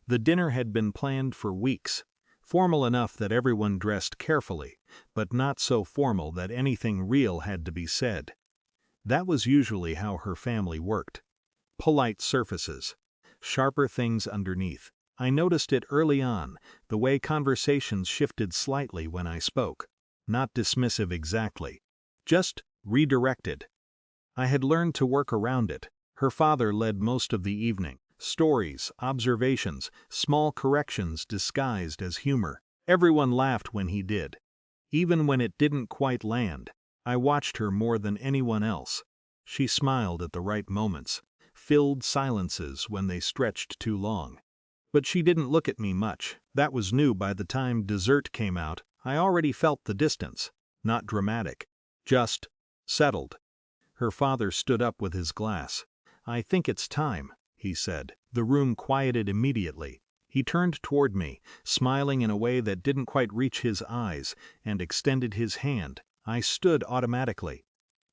The dinner had been planned for weeks, formal enough that everyone dressed carefully, but not so formal that anything real had to be said. That was usually how her family worked. Polite surfaces, sharper things underneath. I noticed it early on, the way conversations shifted slightly when I spoke. Not dismissive exactly, just redirected. I had learned to work around it. Her father led most of the evening. Stories, observations, small corrections disguised as humor. Everyone laughed when he did. Even when it didn't quite land, I watched her more than anyone else. She smiled at the right moments, filled silences when they stretched too long. But she didn't look at me much. That was new. By the time dessert came out, I already felt the distance. Not dramatic, just settled. Her father stood up with his glass. "I think it's time," he said. The room quieted immediately. He turned toward me, smiling in a way that didn't quite reach his eyes, and extended his hand. I stood automatically.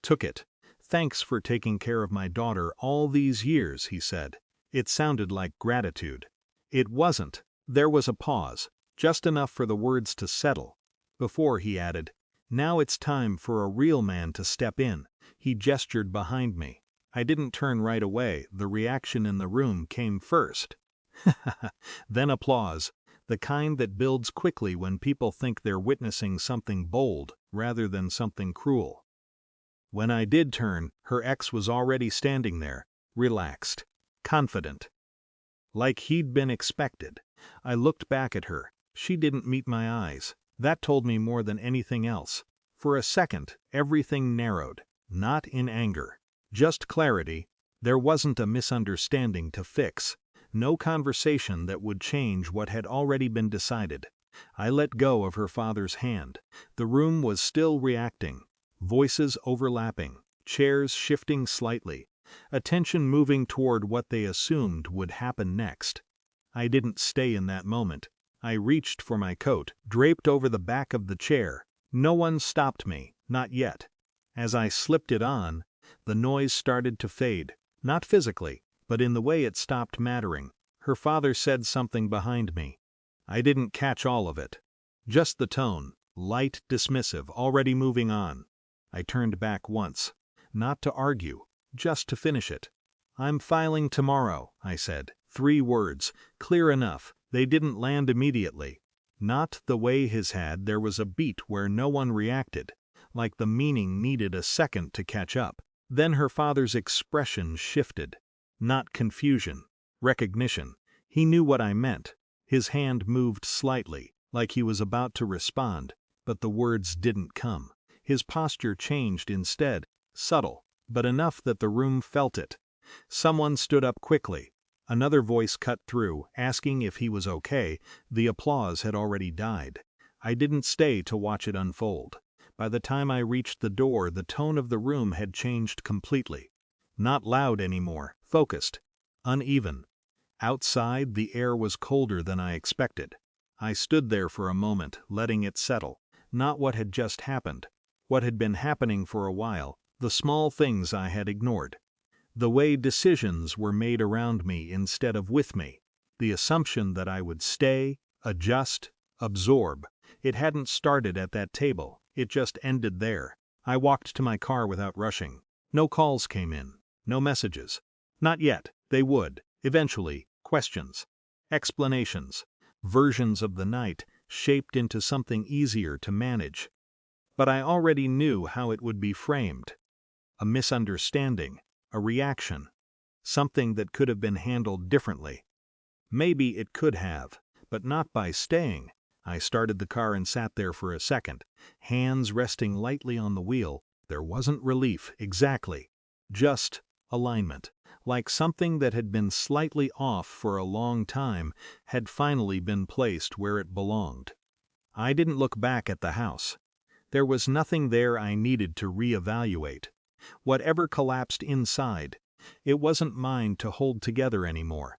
Took it. "Thanks for taking care of my daughter all these years," he said. It sounded like gratitude. It wasn't. There was a pause, just enough for the words to settle. Before he added, "Now it's time for a real man to step in." He gestured behind me. I didn't turn right away. The reaction in the room came first. Then applause, the kind that builds quickly when people think they're witnessing something bold rather than something cruel. When I did turn, her ex was already standing there, relaxed, confident. Like he'd been expected. I looked back at her. She didn't meet my eyes. That told me more than anything else. For a second, everything narrowed. Not in anger. Just clarity. There wasn't a misunderstanding to fix. No conversation that would change what had already been decided. I let go of her father's hand. The room was still reacting. Voices overlapping. Chairs shifting slightly. Attention moving toward what they assumed would happen next. I didn't stay in that moment. I reached for my coat, draped over the back of the chair. No one stopped me, not yet. As I slipped it on, the noise started to fade, not physically, but in the way it stopped mattering. Her father said something behind me. I didn't catch all of it. Just the tone, light, dismissive, already moving on. I turned back once. Not to argue, just to finish it. "I'm filing tomorrow," I said. 3 words, clear enough. They didn't land immediately. Not the way his had. There was a beat where no one reacted, like the meaning needed a second to catch up. Then her father's expression shifted. Not confusion, recognition. He knew what I meant. His hand moved slightly, like he was about to respond, but the words didn't come. His posture changed instead, subtle, but enough that the room felt it. Someone stood up quickly. Another voice cut through, asking if he was okay. The applause had already died. I didn't stay to watch it unfold. By the time I reached the door, the tone of the room had changed completely. Not loud anymore, focused, uneven. Outside, the air was colder than I expected. I stood there for a moment, letting it settle. Not what had just happened. What had been happening for a while, the small things I had ignored. The way decisions were made around me instead of with me. The assumption that I would stay, adjust, absorb. It hadn't started at that table, it just ended there. I walked to my car without rushing. No calls came in. No messages. Not yet. They would. Eventually. Questions. Explanations. Versions of the night, shaped into something easier to manage. But I already knew how it would be framed. A misunderstanding. A reaction. Something that could have been handled differently. Maybe it could have, but not by staying. I started the car and sat there for a second, hands resting lightly on the wheel. There wasn't relief, exactly. Just alignment. Like something that had been slightly off for a long time had finally been placed where it belonged. I didn't look back at the house. There was nothing there I needed to reevaluate. Whatever collapsed inside, it wasn't mine to hold together anymore.